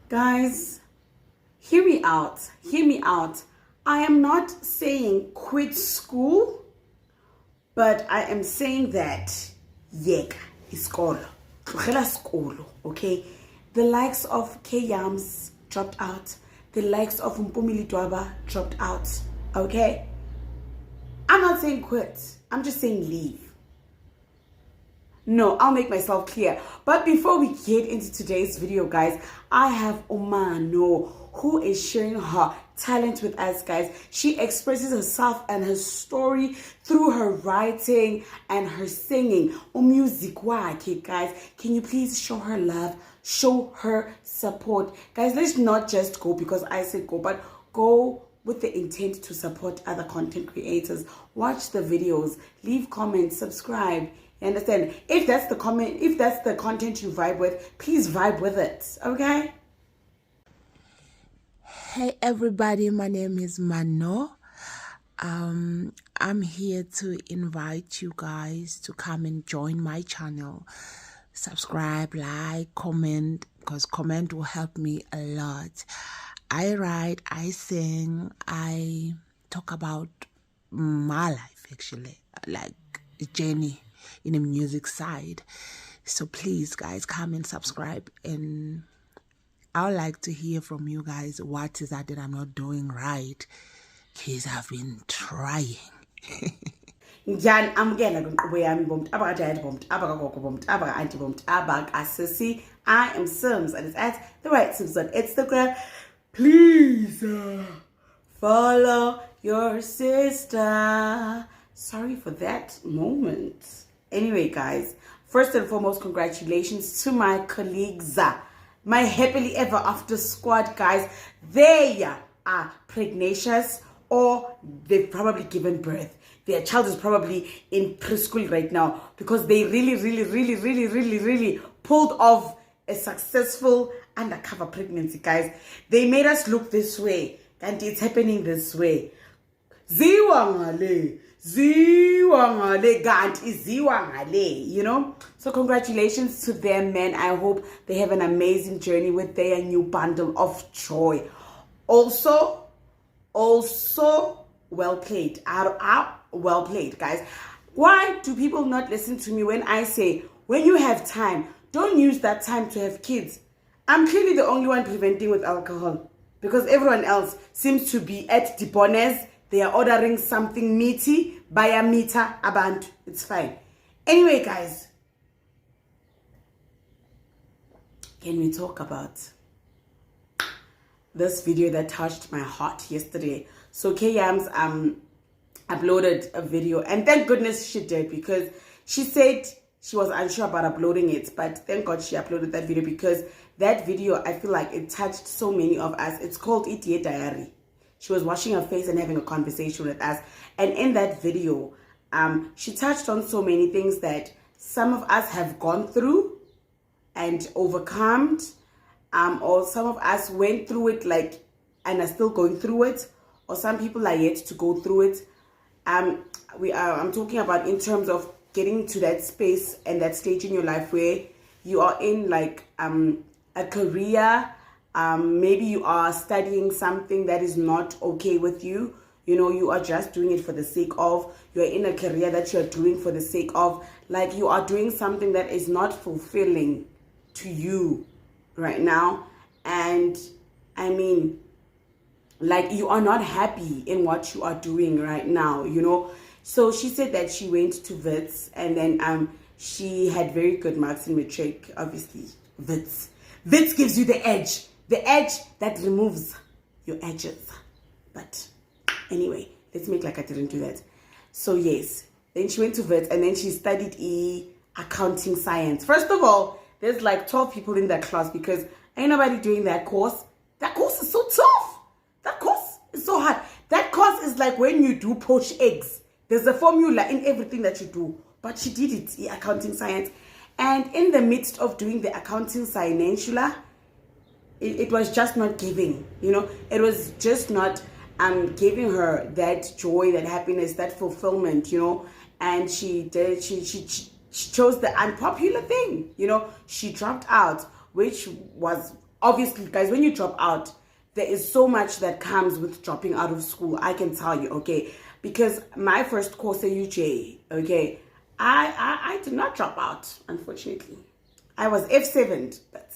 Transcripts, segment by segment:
Guys, hear me out. Hear me out. I am not saying quit school, but I am saying that yeka iskolo. Tlogela skolo, okay? The likes of Yarms dropped out. The likes of Mpumi Lidwaba dropped out, okay? I'm not saying quit. I'm just saying leave. No, I'll make myself clear. But before we get into today's video, guys, I have Manoeh, who is sharing her talent with us, guys. She expresses herself and her story through her writing and her singing. Music, guys. Can you please show her love? Show her support. Guys, let's not just go because I said go, but go with the intent to support other content creators. Watch the videos, leave comments, subscribe. You understand? If that's the content you vibe with, please vibe with it, okay? Hey everybody, my name is Manoeh. I'm here to invite you guys to come and join my channel. Subscribe, like, comment, because comment will help me a lot. I write, I sing, I talk about my life actually, like a journey in a music side. So please guys, come and subscribe, and I would like to hear from you guys. What is that I'm not doing right? Because I've been trying. Njani amukela kwinkqubo yami bomntu abakajayeli bomntu abakagogo bomntu abaka-anti bomntu abaka-sissy. I am Sims and it's at the right Sims on Instagram. Please follow your sister. Sorry for that moment. Anyway, guys, first and foremost, congratulations to my colleagues, my happily ever after squad, guys. They are pregnacious or they've probably given birth. Their child is probably in preschool right now because they really pulled off a successful undercover pregnancy, guys. They made us look this way and it's happening this way. Ziwangale, you know. So congratulations to them, man. I hope they have an amazing journey with their new bundle of joy. Also well played. Well played, guys. Why do people not listen to me when I say when you have time, don't use that time to have kids? I'm clearly the only one preventing with alcohol because everyone else seems to be at the bonus. They are ordering something meaty by a meter abantu. It's fine. Anyway, guys, can we talk about this video that touched my heart yesterday? So Yarms uploaded a video, and thank goodness she did, because she said she was unsure about uploading it, but thank God she uploaded that video, because that video, I feel like it touched so many of us. It's called ETA Diary. She was washing her face and having a conversation with us. And in that video, she touched on so many things that some of us have gone through and overcome, or some of us went through it and are still going through it, or some people are yet to go through it. I'm talking about in terms of getting to that space and that stage in your life where you are in a career. Maybe you are studying something that is not okay with you. You know, you are just doing it for the sake of, you're in a career that you're doing for the sake of, like you are doing something that is not fulfilling to you right now. And I mean, like you are not happy in what you are doing right now, you know. So she said that she went to Wits, and then she had very good marks in matric. Obviously, Wits gives you the edge that removes your edges. But anyway, let's make like I didn't do that. So yes, then she went to Wits, and then she studied accounting science. First of all, there's like 12 people in that class because ain't nobody doing that course. That course is so tough. That course is so hard. That course is like when you do poach eggs. There's a formula in everything that you do. But she did it, accounting science. And in the midst of doing the accounting science, it was just not giving, you know. It was just not giving her that joy, that happiness, that fulfillment, you know. And she chose the unpopular thing, you know. She dropped out, which was obviously, guys, when you drop out, there is so much that comes with dropping out of school. I can tell you, okay? Because my first course at UJ, okay, I did not drop out, unfortunately. I was F7'd, but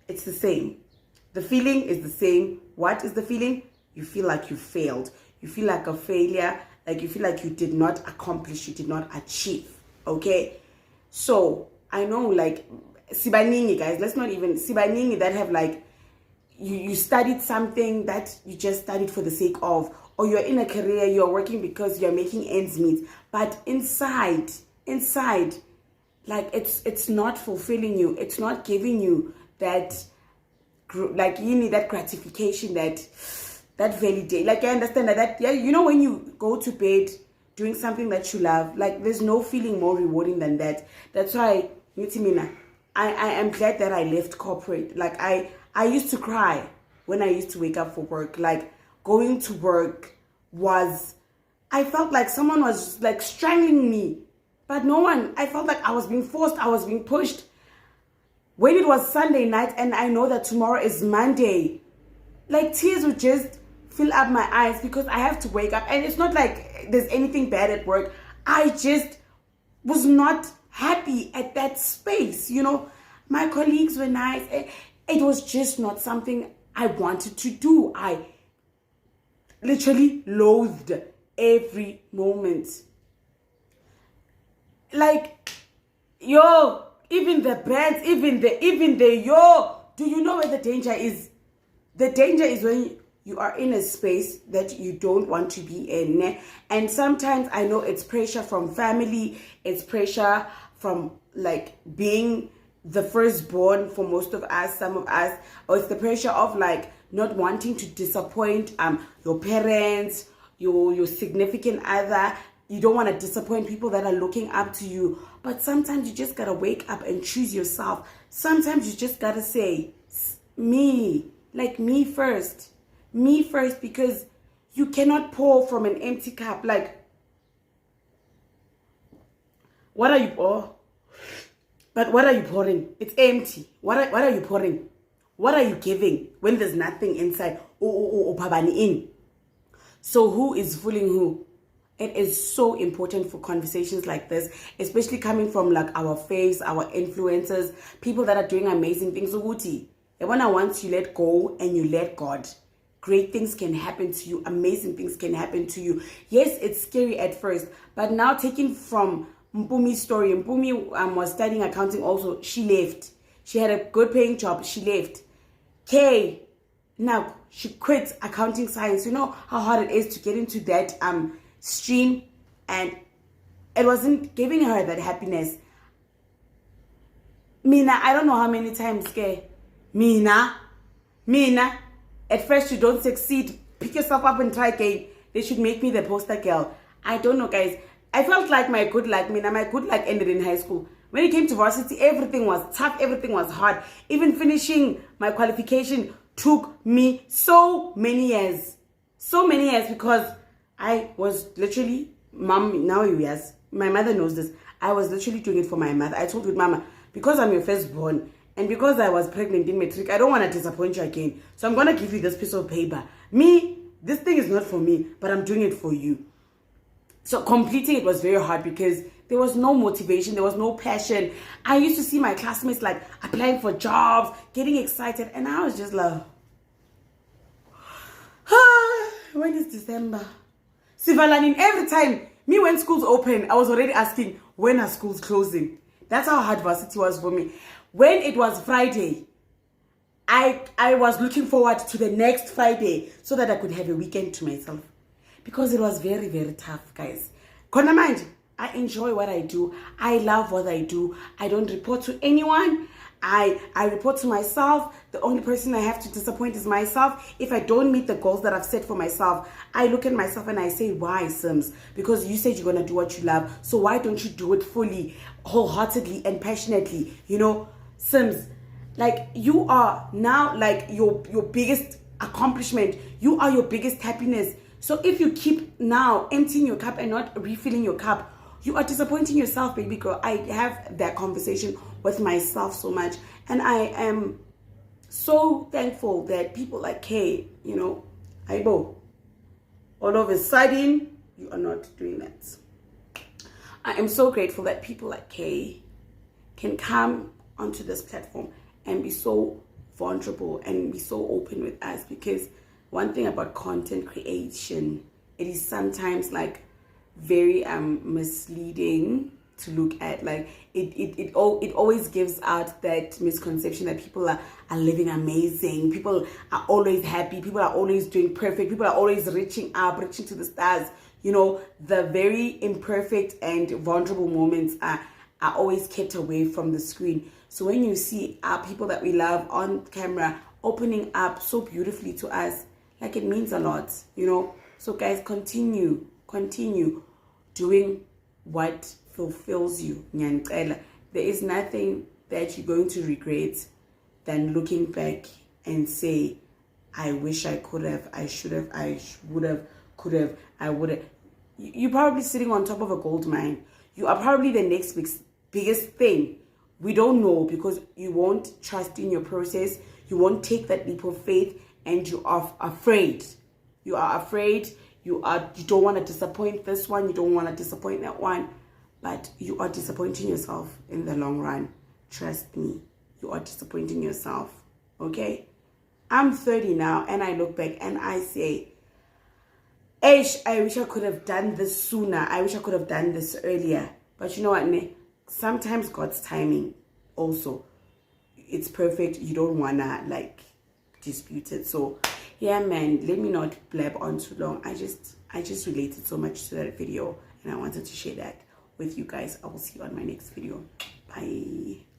it's the same. The feeling is the same. What is the feeling? You feel like you failed. You feel like a failure. Like you feel like you did not accomplish, you did not achieve, okay? So, I know, like, sibaningi, guys, let's not even, sibaningi that have, like, you studied something that you just studied for the sake of, or you're in a career, you're working because you're making ends meet, but inside, like, it's not fulfilling you, it's not giving you that, like, you need that gratification, that validate. Like, I understand that, yeah, you know, when you go to bed doing something that you love, like, there's no feeling more rewarding than that. That's why, I am glad that I left corporate. Like, I used to cry when I used to wake up for work. Like, going to work I felt like someone was, like, strangling me. But no one, I felt like I was being forced, I was being pushed. When it was Sunday night and I know that tomorrow is Monday, like, tears would just fill up my eyes because I have to wake up. And it's not like there's anything bad at work. I just was not happy at that space, you know. My colleagues were nice. It was just not something I wanted to do. I literally loathed every moment. Like, yo, even the brands, even the yo, do you know where the danger is? The danger is when you are in a space that you don't want to be in. And sometimes I know it's pressure from family, it's pressure from, like, being the firstborn for most of us, some of us, or it's the pressure of, like, not wanting to disappoint your parents, your significant other. You don't want to disappoint people that are looking up to you. But sometimes you just gotta wake up and choose yourself. Sometimes you just gotta say, me, like, me first, because you cannot pour from an empty cup. Like, what are you pouring? It's empty. What are you pouring? What are you giving when there's nothing inside? In. So who is fooling who? It is so important for conversations like this, especially coming from, like, our faves, our influencers, people that are doing amazing things. Uguti, once you let go and you let God, great things can happen to you, amazing things can happen to you. Yes, it's scary at first, but now, taking from Mpumi's story, Mpumi was studying accounting also. She left. She had a good paying job. She left. Kay, now she quit accounting science. You know how hard it is to get into that stream, and it wasn't giving her that happiness. Mina, I don't know how many times, Kay. Mina, at first you don't succeed. Pick yourself up and try again. They should make me the poster girl. I don't know, guys. I felt like my good luck ended in high school. When it came to varsity, everything was tough, everything was hard. Even finishing my qualification took me so many years because I was literally, mom, now yes, my mother knows this. I was literally doing it for my mother. I told Mama, because I'm your firstborn and because I was pregnant in matric, I don't want to disappoint you again. So I'm going to give you this piece of paper. This thing is not for me, but I'm doing it for you. So completing it was very hard because there was no motivation, there was no passion. I used to see my classmates, like, applying for jobs, getting excited, and I was just like, when is December? Sivalanin, every time, when schools open, I was already asking, when are schools closing? That's how hard varsity was for me. When it was Friday, I was looking forward to the next Friday so that I could have a weekend to myself. Because it was very, very tough, guys. Kona mind, I enjoy what I do. I love what I do. I don't report to anyone. I report to myself. The only person I have to disappoint is myself. If I don't meet the goals that I've set for myself, I look at myself and I say, why, Sims? Because you said you're going to do what you love. So why don't you do it fully, wholeheartedly, and passionately? You know, Sims, like, you are now, like, your biggest accomplishment. You are your biggest happiness. So if you keep now emptying your cup and not refilling your cup, you are disappointing yourself, baby girl. I have that conversation with myself so much. And I am so thankful that people like Kay, you know, Aibo, all of a sudden, you are not doing that. I am so grateful that people like Kay can come onto this platform and be so vulnerable and be so open with us, because one thing about content creation, it is sometimes like very misleading to look at. Like it always gives out that misconception that people are living amazing, people are always happy, people are always doing perfect, people are always reaching to the stars. You know, the very imperfect and vulnerable moments are always kept away from the screen. So when you see our people that we love on camera opening up so beautifully to us, like, it means a lot, you know. So guys, continue doing what fulfills you. There is nothing that you're going to regret than looking back and say, I wish I could have, I should have, I would have, could have, I would have. You're probably sitting on top of a gold mine. You are probably the next biggest thing. We don't know, because you won't trust in your process. You won't take that leap of faith, and you are afraid. You are afraid. You don't want to disappoint this one. You don't want to disappoint that one. But you are disappointing yourself in the long run. Trust me. You are disappointing yourself. Okay? I'm 30 now, and I look back and I say, I wish I could have done this sooner. I wish I could have done this earlier. But you know what, ne? Sometimes God's timing also, it's perfect. You don't wanna like dispute it. So yeah, man, let me not blab on too long. I just related so much to that video, and I wanted to share that with you guys. I will see you on my next video. Bye.